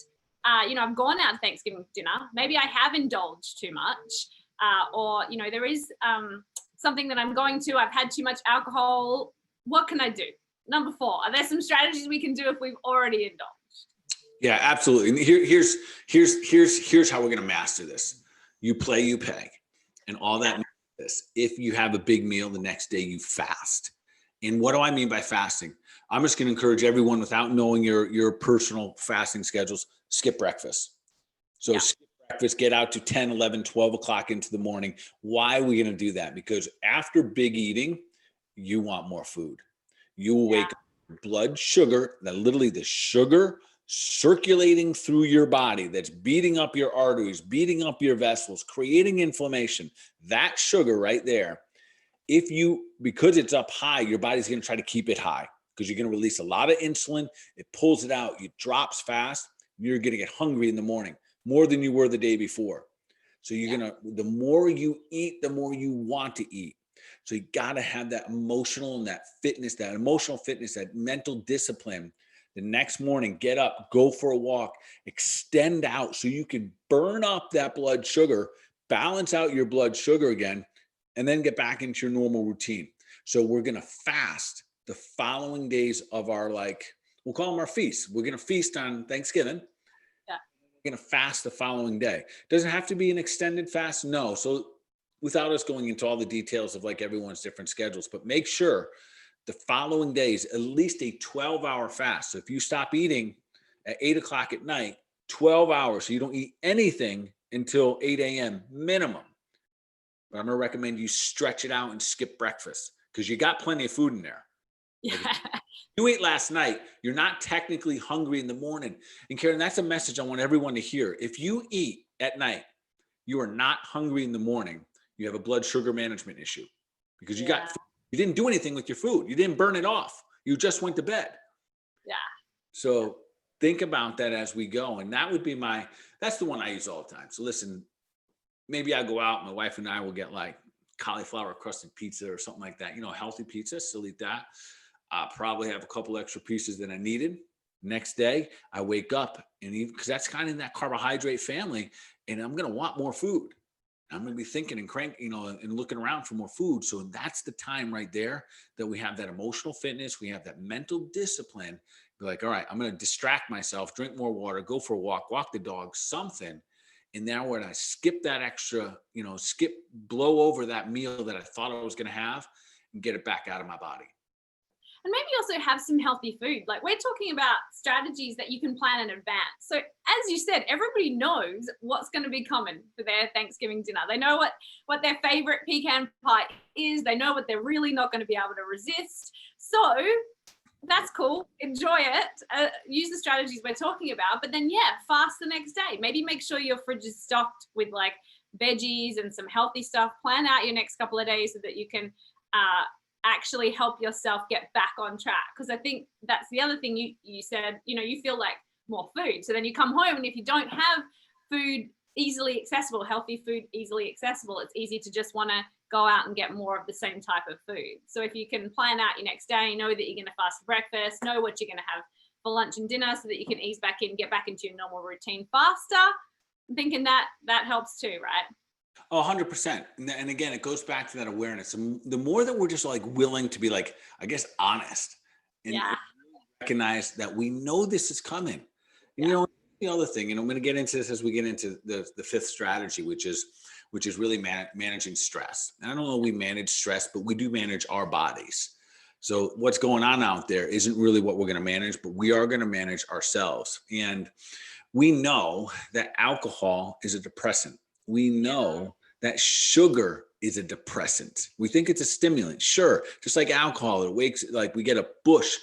Speaker 1: I've gone out to Thanksgiving dinner. Maybe I have indulged too much, or, there is something that I'm going to, I've had too much alcohol. What can I do? Number 4, are there some strategies we can do if we've already indulged?
Speaker 2: Yeah, absolutely. And here's how we're going to master this. You play, you pay. And all that means is, if you have a big meal the next day, you fast. And what do I mean by fasting? I'm just going to encourage everyone, without knowing your personal fasting schedules, skip breakfast. So skip breakfast, get out to 10, 11, 12 o'clock into the morning. Why are we going to do that? Because after big eating, you want more food. You will wake up blood sugar, that literally the sugar circulating through your body that's beating up your arteries, beating up your vessels, creating inflammation. That sugar right there, because it's up high, your body's going to try to keep it high, because you're going to release a lot of insulin. It pulls it out. It drops fast. You're going to get hungry in the morning more than you were the day before. So the more you eat, the more you want to eat. So you got to have that emotional and that emotional fitness, that mental discipline. The next morning, get up, go for a walk, extend out so you can burn up that blood sugar, balance out your blood sugar again, and then get back into your normal routine. So we're going to fast the following days of our, we'll call them our feasts. We're going to feast on Thanksgiving. Yeah. We're going to fast the following day. Doesn't have to be an extended fast. No. So without us going into all the details of everyone's different schedules, but make sure the following days, at least a 12-hour fast. So if you stop eating at 8 o'clock at night, 12 hours, so you don't eat anything until 8 a.m. minimum. but I'm going to recommend you stretch it out and skip breakfast because you got plenty of food in there.
Speaker 1: Yeah.
Speaker 2: Like, you ate last night, you're not technically hungry in the morning. And Karen, that's a message I want everyone to hear. If you eat at night, you are not hungry in the morning. You have a blood sugar management issue because you didn't do anything with your food. You didn't burn it off. You just went to bed.
Speaker 1: Yeah.
Speaker 2: So think about that as we go. And that would be that's the one I use all the time. So listen, maybe I go out, my wife and I will get like cauliflower crusted pizza or something like that, healthy pizza, still eat that. Probably have a couple extra pieces than I needed. Next day, I wake up and because that's kind of in that carbohydrate family, and I'm going to want more food. I'm going to be thinking and looking around for more food. So that's the time right there that we have that emotional fitness. We have that mental discipline. Be like, all right, I'm going to distract myself, drink more water, go for a walk the dog, something. And now when I skip that extra, blow over that meal that I thought I was going to have and get it back out of my body.
Speaker 1: And maybe also have some healthy food. Like we're talking about strategies that you can plan in advance. So as you said, everybody knows what's going to be coming for their Thanksgiving dinner. They know what their favorite pecan pie is. They know what they're really not going to be able to resist. So that's cool. Enjoy it. Use the strategies we're talking about. But then, fast the next day. Maybe make sure your fridge is stocked with like veggies and some healthy stuff. Plan out your next couple of days so that you can actually help yourself get back on track. Because I think that's the other thing you said, you feel like more food. So then you come home and if you don't have food easily accessible, healthy food easily accessible, it's easy to just want to go out and get more of the same type of food. So if you can plan out your next day, know that you're going to fast for breakfast, know what you're going to have for lunch and dinner so that you can ease back in, get back into your normal routine faster, I'm thinking that helps too, right?
Speaker 2: Oh, 100%. And again, it goes back to that awareness. And the more that we're just like willing to be like, I guess, honest and recognize that we know this is coming. And the other thing, and I'm going to get into this as we get into the fifth strategy, which is really managing stress. And I don't know we manage stress, but we do manage our bodies. So what's going on out there isn't really what we're going to manage, but we are going to manage ourselves. And we know that alcohol is a depressant. We know that sugar is a depressant. We think it's a stimulant. Sure, just like alcohol, it wakes, like we get a push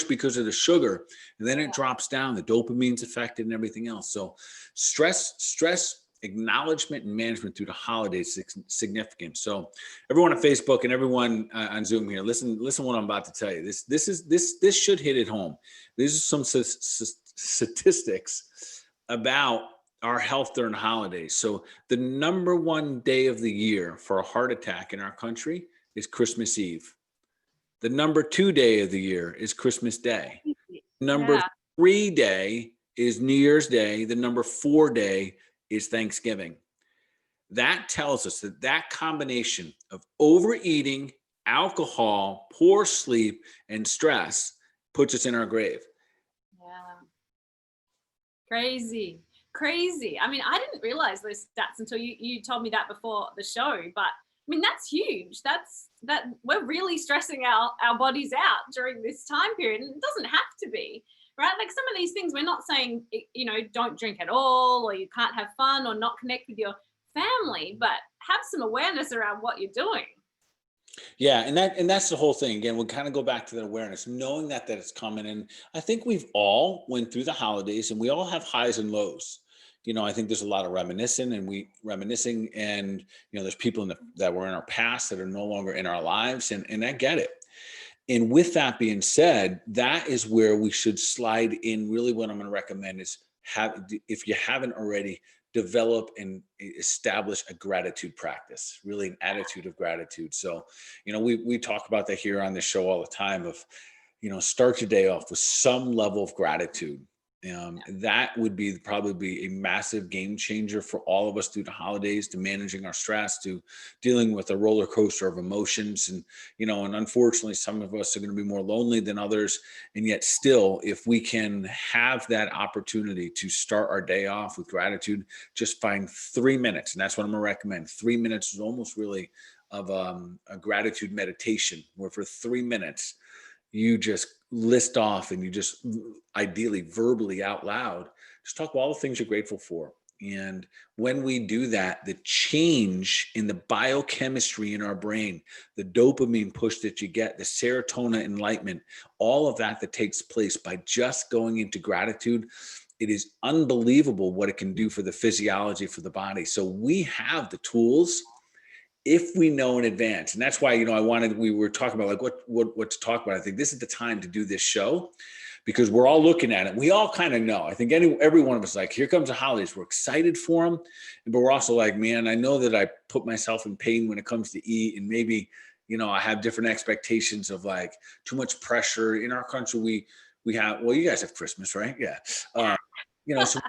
Speaker 2: because of the sugar, and then it drops down. The dopamine's affected and everything else. So stress acknowledgement and management through the holidays is significant. So everyone on Facebook and everyone on Zoom here, listen what I'm about to tell you. This should hit it home. These are some statistics about our health during holidays. So the number one day of the year for a heart attack in our country is Christmas Eve. The number 2 day of the year is Christmas Day. Number 3 day is New Year's Day. The number 4 day is Thanksgiving. That tells us that combination of overeating, alcohol, poor sleep, and stress puts us in our grave.
Speaker 1: Yeah. Crazy. I mean, I didn't realize those stats until you told me that before the show, but I mean, that's huge. That we're really stressing our bodies out during this time period. And it doesn't have to be, right? Like some of these things, we're not saying, don't drink at all, or you can't have fun or not connect with your family, but have some awareness around what you're doing.
Speaker 2: Yeah. And that's the whole thing. Again, we'll kind of go back to that awareness, knowing that it's coming. And I think we've all went through the holidays and we all have highs and lows. I think there's a lot of reminiscing and, there's people that were in our past that are no longer in our lives, and I get it. And with that being said, that is where we should slide in. Really what I'm going to recommend is if you haven't already, develop and establish a gratitude practice, really an attitude of gratitude. So, we talk about that here on the show all the time of, start your day off with some level of gratitude. That would probably be a massive game changer for all of us through the holidays, to managing our stress, to dealing with a roller coaster of emotions. And, and unfortunately, some of us are going to be more lonely than others. And yet still, if we can have that opportunity to start our day off with gratitude, just find 3 minutes. And that's what I'm going to recommend. 3 minutes is almost really of a gratitude meditation, where for 3 minutes, you just list off and you just ideally verbally out loud, just talk about all the things you're grateful for And when we do that, the change in the biochemistry in our brain, the dopamine push that you get, the serotonin enlightenment, all of that takes place by just going into gratitude, it is unbelievable what it can do for the physiology, for the body. So we have the tools if we know in advance. And that's why, we were talking about like what to talk about. I think this is the time to do this show, because we're all looking at it. We all kind of know. I think every one of us, like, here comes the holidays. We're excited for them. But we're also like, man, I know that I put myself in pain when it comes to eat. And maybe, I have different expectations of like too much pressure. In our country, we have, well, you guys have Christmas, right? Yeah. So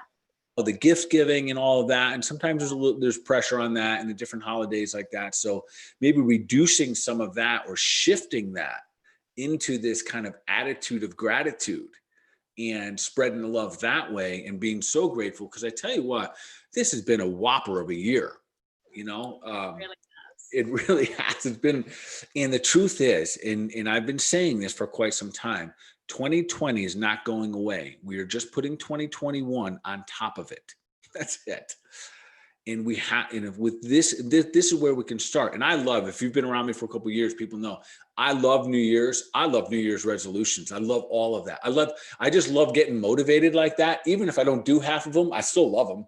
Speaker 2: the gift giving and all of that. And sometimes there's pressure on that and the different holidays like that. So maybe reducing some of that or shifting that into this kind of attitude of gratitude and spreading the love that way and being so grateful. Because I tell you what, this has been a whopper of a year, It really has. It's been, and the truth is, and I've been saying this for quite some time, 2020 is not going away. We are just putting 2021 on top of it. That's it. And we have, and with this is where we can start. And I love, if you've been around me for a couple of years, people know I love New Year's. I love New Year's resolutions. I love all of that. I just love getting motivated like that. Even if I don't do half of them, I still love them.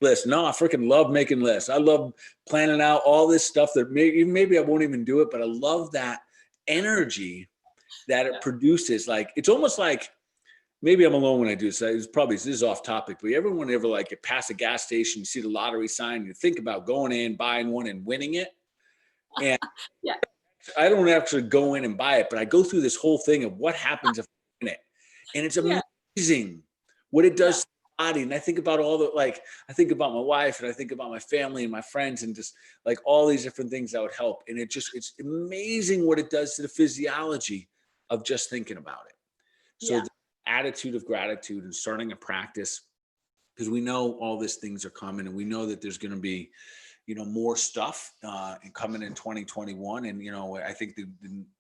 Speaker 2: Lists. No, I freaking love making lists. I love planning out all this stuff that maybe I won't even do it, but I love that energy that it produces. Like, it's almost like, maybe I'm alone when I do this. This is off topic, but everyone ever like you pass a gas station, you see the lottery sign, you think about going in, buying one and winning it. And I don't actually go in and buy it, but I go through this whole thing of what happens if I win it. And it's amazing what it does to the body. And I think about I think about my wife and I think about my family and my friends and just like all these different things that would help. And it's amazing what it does to the physiology of just thinking about it. So the attitude of gratitude and starting a practice, because we know all these things are coming and we know that there's going to be, more stuff and coming in 2021. And, I think the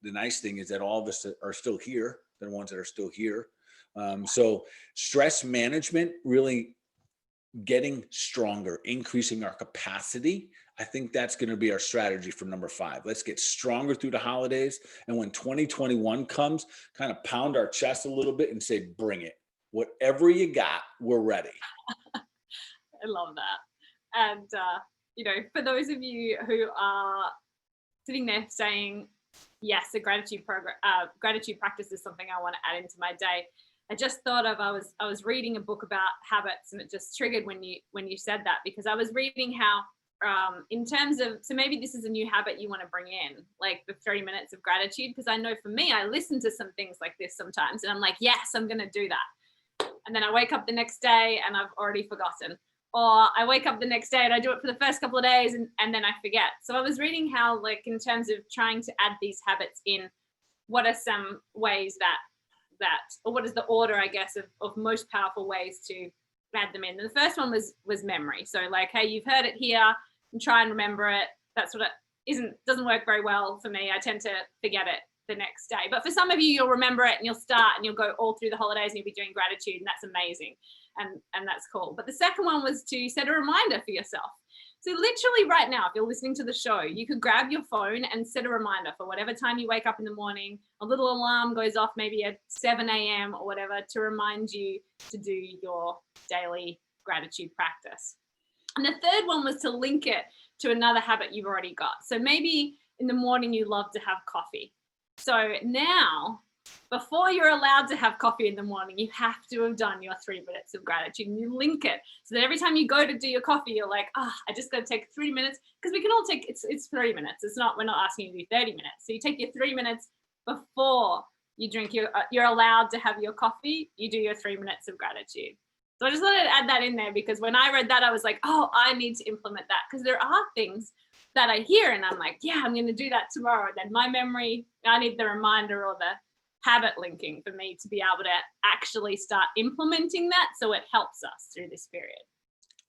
Speaker 2: nice thing is that all of us are still here, the ones that are still here. So stress management, really getting stronger, increasing our capacity. I think that's going to be our strategy for number 5. Let's get stronger through the holidays. And when 2021 comes, kind of pound our chest a little bit and say, bring it. Whatever you got, we're ready.
Speaker 1: I love that. And, for those of you who are sitting there saying, yes, a gratitude practice is something I want to add into my day. I just thought of, I was reading a book about habits, and it just triggered when you said that, because I was reading how in terms of, so maybe this is a new habit you want to bring in, like the 30 minutes of gratitude. Because I know for me, I listen to some things like this sometimes and I'm like, yes, I'm going to do that. And then I wake up the next day and I've already forgotten. Or I wake up the next day and I do it for the first couple of days and then I forget. So I was reading how, like, in terms of trying to add these habits in, what are some ways that, or what is the order, I guess, of most powerful ways to add them in? And the first one was memory. So like, hey, you've heard it here and try and remember it. That's what it doesn't work very well for me. I tend to forget it the next day. But for some of you, you'll remember it and you'll start and you'll go all through the holidays and you'll be doing gratitude, and that's amazing. And that's cool. But the second one was to set a reminder for yourself. So literally right now, if you're listening to the show, you could grab your phone and set a reminder for whatever time you wake up in the morning. A little alarm goes off maybe at 7 a.m. or whatever to remind you to do your daily gratitude practice. And the third one was to link it to another habit you've already got. So maybe in the morning you love to have coffee. So now, before you're allowed to have coffee in the morning, you have to have done your 3 minutes of gratitude, and you link it so that every time you go to do your coffee, you're like, I just got to take 3 minutes, because we can all take, it's 3 minutes. We're not asking you to do 30 minutes. So you take your 3 minutes before you drink you're allowed to have your coffee, you do your 3 minutes of gratitude. So I just wanted to add that in there, because when I read that, I was like, I need to implement that, because there are things that I hear and I'm like, yeah, I'm going to do that tomorrow. And then my memory, I need the reminder or the habit linking for me to be able to actually start implementing that, so it helps us through this period.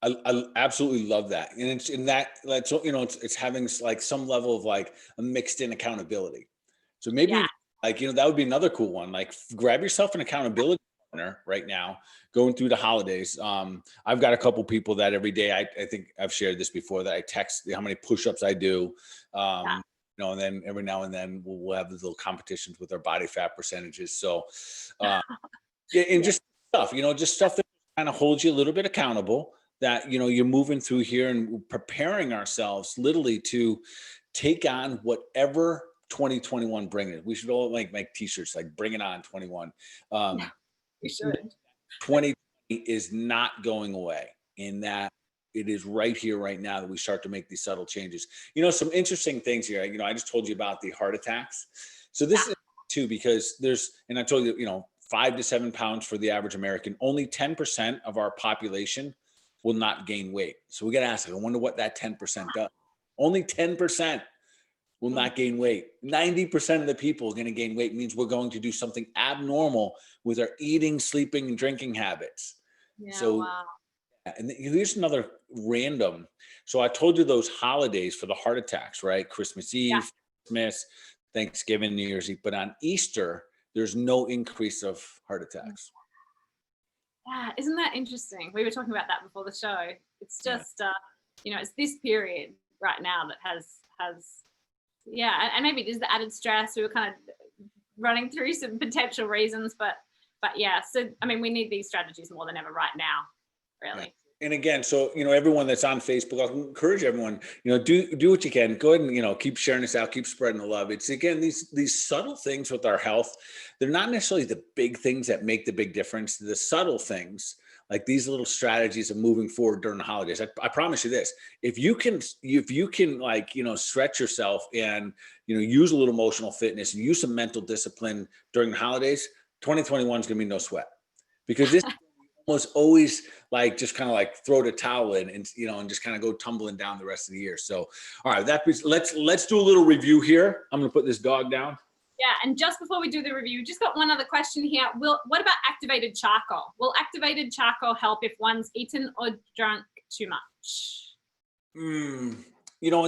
Speaker 2: I absolutely love that. And it's in that, it's having like some level of like a mixed in accountability. So maybe that would be another cool one. Like, grab yourself an accountability runner right now going through the holidays. I've got a couple people that every day, I think I've shared this before, that I text how many push-ups I do. And then every now and then we'll have these little competitions with our body fat percentages. So, and just stuff, just stuff that kind of holds you a little bit accountable, that, you're moving through here and preparing ourselves literally to take on whatever 2021 brings. We should all make t-shirts like "Bring It On 21."
Speaker 1: We should.
Speaker 2: 2020 is not going away, in that it is right here, right now, that we start to make these subtle changes. Some interesting things here. I just told you about the heart attacks. So this is too, because and I told you, 5 to 7 pounds for the average American. Only 10% of our population will not gain weight. So we got to ask, I wonder what that 10% does. Only 10% will not gain weight. 90% of the people are going to gain weight. It means we're going to do something abnormal with our eating, sleeping, and drinking habits.
Speaker 1: Wow.
Speaker 2: And here's another random. So I told you those holidays for the heart attacks, right? Christmas Eve, Christmas, Thanksgiving, New Year's Eve. But on Easter, there's no increase of heart attacks.
Speaker 1: Yeah, isn't that interesting? We were talking about that before the show. It's just, it's this period right now that has, and maybe it is the added stress. We were kind of running through some potential reasons, but yeah. So, we need these strategies more than ever right now, really.
Speaker 2: Yeah. And again, so, everyone that's on Facebook, I'll encourage everyone, do what you can. Go ahead and, keep sharing this out, keep spreading the love. It's, again, these subtle things with our health. They're not necessarily the big things that make the big difference. The subtle things, like these little strategies of moving forward during the holidays. I promise you this, if you can stretch yourself and, use a little emotional fitness and use some mental discipline during the holidays, 2021 is going to be no sweat, because this almost always just kind of throw the towel in and just kind of go tumbling down the rest of the year. So, all right, let's do a little review here. I'm going to put this dog down.
Speaker 1: Yeah, and just before we do the review, just got one other question here. What about activated charcoal? Will activated charcoal help if one's eaten or drunk too much?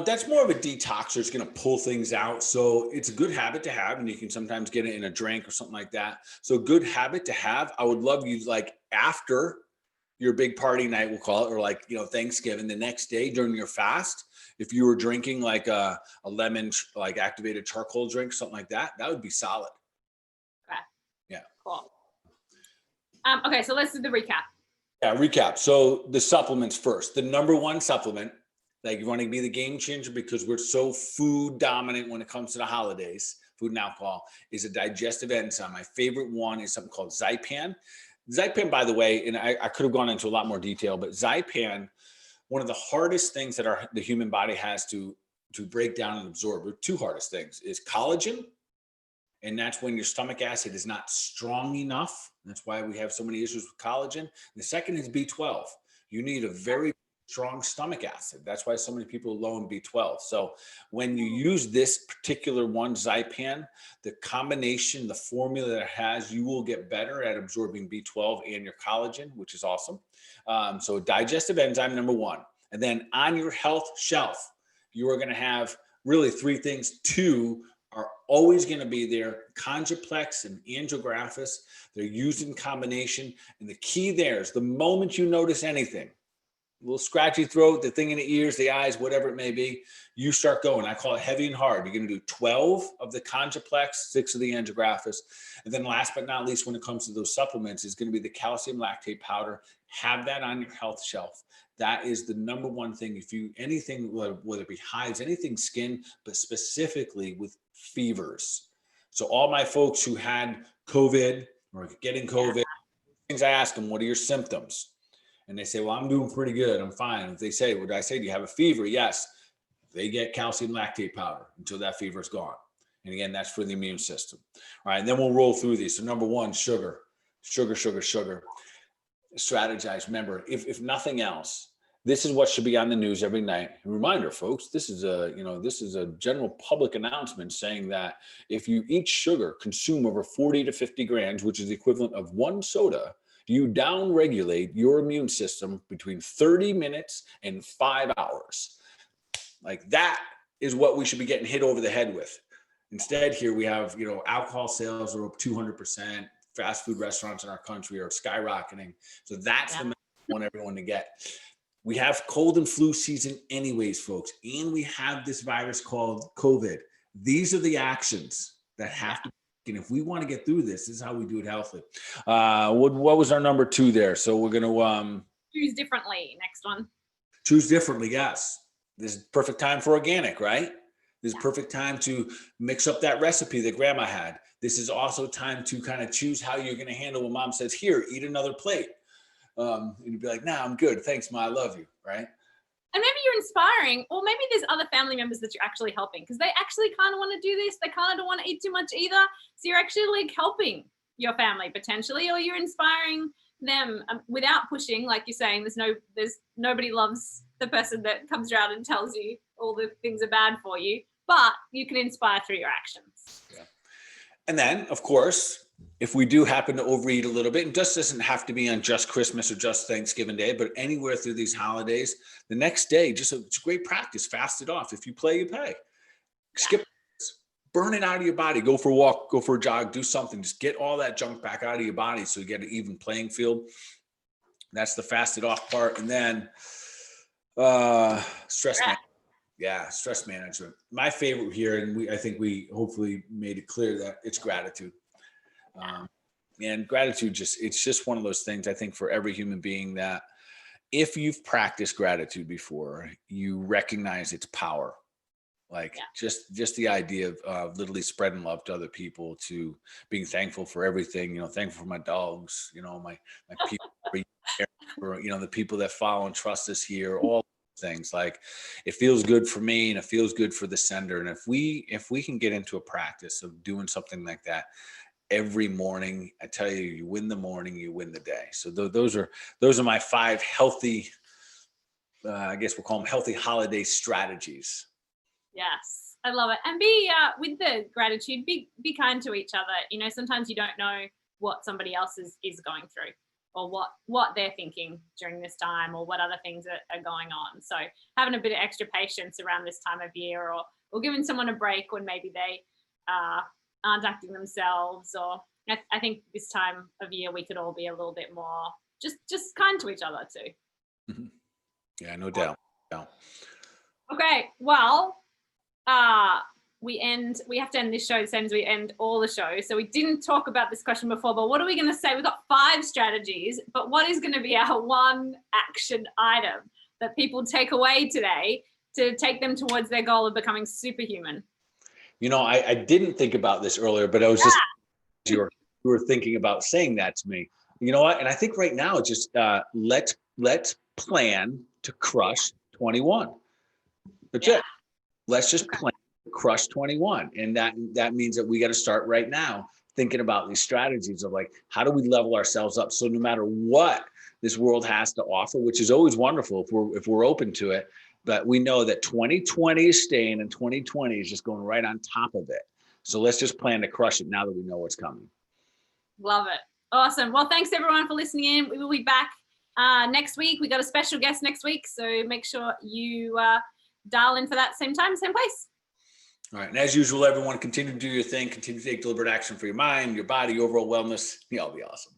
Speaker 2: That's more of a detoxer. It's going to pull things out. So it's a good habit to have, and you can sometimes get it in a drink or something like that. So good habit to have. I would love you, after your big party night, we'll call it, or Thanksgiving, the next day during your fast, if you were drinking a lemon, activated charcoal drink, something like that, that would be solid.
Speaker 1: Okay.
Speaker 2: Yeah.
Speaker 1: Cool. Okay, so let's do the recap.
Speaker 2: Yeah, recap. So the supplements first. The number one supplement, you want to be the game changer, because we're so food dominant when it comes to the holidays, food and alcohol, is a digestive enzyme. My favorite one is something called Zypan. Zypan, by the way, and I could have gone into a lot more detail, but Zypan, one of the hardest things that the human body has to break down and absorb, or two hardest things, is collagen. And that's when your stomach acid is not strong enough. That's why we have so many issues with collagen. And the second is B12. You need a very strong stomach acid. That's why so many people are low in B12. So when you use this particular one, Zypan, the combination, the formula that it has, you will get better at absorbing B12 and your collagen, which is awesome. So digestive enzyme, number one. And then on your health shelf, you are going to have really three things. Two are always going to be there: Congaplex and Andrographis. They're used in combination. And the key there is the moment you notice anything, a little scratchy throat, the thing in the ears, the eyes, whatever it may be, you start going. I call it heavy and hard. You're going to do 12 of the Congaplex, 6 of the Andrographis. And then last but not least, when it comes to those supplements, is going to be the calcium lactate powder. Have that on your health shelf. That is the number one thing. If you, anything, whether it be hives, anything skin, but specifically with fevers. So all my folks who had COVID or getting COVID, things I ask them, what are your symptoms? And they say, well, I'm doing pretty good. I'm fine. If they say, what do I say? Do you have a fever? Yes. They get calcium lactate powder until that fever is gone. And again, that's for the immune system. All right. And then we'll roll through these. So number one, sugar. Strategize. Remember, if nothing else, this is what should be on the news every night. And reminder, folks, this is a general public announcement saying that if you eat sugar, consume over 40 to 50 grams, which is the equivalent of one soda, you downregulate your immune system between 30 minutes and 5 hours. That is what we should be getting hit over the head with. Instead, here we have, alcohol sales are up 200%, fast food restaurants in our country are skyrocketing. So that's the message I want everyone to get. We have cold and flu season anyways, folks, and we have this virus called COVID. These are the actions that have to be, and if we want to get through this, this is how we do it healthily. What was our number 2 there? So we're going to
Speaker 1: choose differently. Next one.
Speaker 2: Choose differently. Yes. This is perfect time for organic, right? This is perfect time to mix up that recipe that grandma had. This is also time to kind of choose how you're going to handle when mom says, here, eat another plate. And you'd be like, nah, I'm good. Thanks, Ma. I love you. Right.
Speaker 1: And maybe you're inspiring, or maybe there's other family members that you're actually helping because they actually kind of want to do this. They kind of don't want to eat too much either. So you're actually like helping your family potentially, or you're inspiring them without pushing. Like you're saying, there's nobody loves the person that comes around and tells you all the things are bad for you, but you can inspire through your actions.
Speaker 2: Yeah. And then, of course, if we do happen to overeat a little bit, it just doesn't have to be on just Christmas or just Thanksgiving Day, but anywhere through these holidays, the next day, it's great practice. Fast it off. If you play, you pay. Skip, burn it out of your body. Go for a walk, go for a jog, do something. Just get all that junk back out of your body so you get an even playing field. That's the fasted off part. And then stress management. Yeah, stress management. My favorite here, and I think we hopefully made it clear that it's gratitude. And gratitude it's just one of those things, I think, for every human being that if you've practiced gratitude before, you recognize its power. Like just the idea of literally spreading love to other people, to being thankful for everything, thankful for my dogs, my people, for, the people that follow and trust us here, all things. Like it feels good for me and it feels good for the sender. And if we can get into a practice of doing something like that every morning, I tell you, you win the morning, you win the day. So those are my 5 healthy, I guess we'll call them healthy holiday strategies.
Speaker 1: Yes, I love it. And be with the gratitude, be kind to each other. Sometimes you don't know what somebody else is going through, or what they're thinking during this time, or what other things are going on. So having a bit of extra patience around this time of year, or giving someone a break when maybe they aren't acting themselves, or I think this time of year we could all be a little bit more just kind to each other too.
Speaker 2: Mm-hmm. Yeah, no doubt.
Speaker 1: Okay, well, we have to end this show the same as we end all the shows. So we didn't talk about this question before, but what are we going to say? We've got 5 strategies, but what is going to be our one action item that people take away today to take them towards their goal of becoming superhuman?
Speaker 2: I didn't think about this earlier, but I was just, you were thinking about saying that to me. You know what? And I think right now it's just, let's plan to crush 21. That's it. Let's just plan to crush 21. And that means that we got to start right now thinking about these strategies of like, how do we level ourselves up? So no matter what this world has to offer, which is always wonderful if we're open to it, but we know that 2020 is staying and 2020 is just going right on top of it. So let's just plan to crush it now that we know what's coming.
Speaker 1: Love it. Awesome. Well, thanks everyone for listening in. We will be back next week. We got a special guest next week, so make sure you dial in for that same time, same place.
Speaker 2: All right. And as usual, everyone, continue to do your thing. Continue to take deliberate action for your mind, your body, overall wellness. Y'all be awesome.